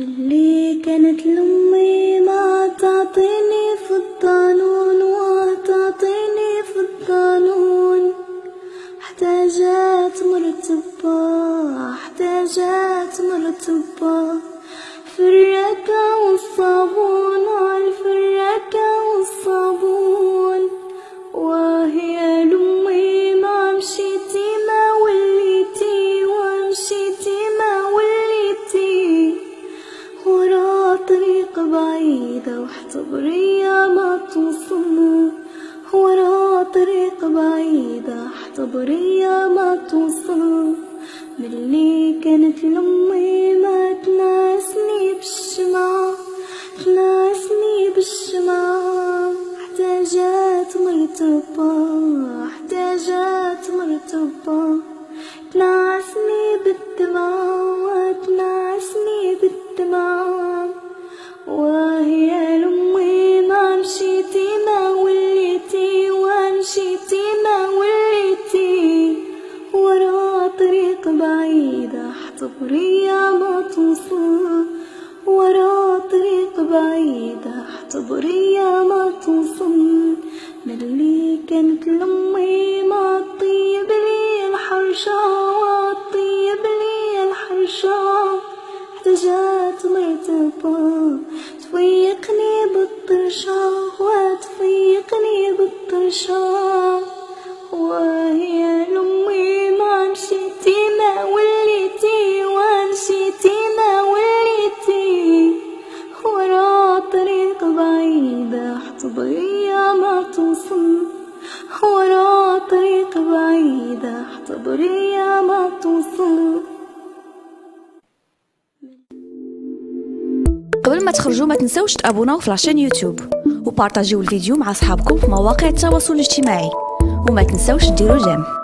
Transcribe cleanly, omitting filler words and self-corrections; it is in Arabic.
ملي كانت لأمي ما تعطيني في القانون وتعطيني في القانون، احتاجت مرتبة فركة والصابون عالفركة والصابون. وهي لأمي ما مشيتي ما وليتي ومشيتي ما وليتي، ورا طريق بعيدة واحتضري ما توصل، ورا طريق بعيدة احتضري ما توصل. ملي كانت لأمي ما تناسني بالشمعة احتاجت مرتبة تنعسني بالدمع. وهي لأمي ما مشيتي ما وليتي ومشيتي ما وليتي، ورا طريق بعيدة احتضري ما توصل، ورا طريق بعيدة احتضري ما توصل. ملي كانت لأمي ما تطيب لي الحرشة احتاجت مرتبة تفيقني بالطرشة وتفيقني بالطرشة. وهي لأمي ما مشيتي ما وليتي ومشيتي ما وليتي، ورا طريق بعيدة احتضري ما توصل، ورا طريق بعيدة احتضري ما توصل. قبل ما تخرجوا ما تنسوش تابوناو في لاشين يوتيوب وبارطاجيو الفيديو مع اصحابكم في مواقع التواصل الاجتماعي، وما تنسوش ديروا جيم.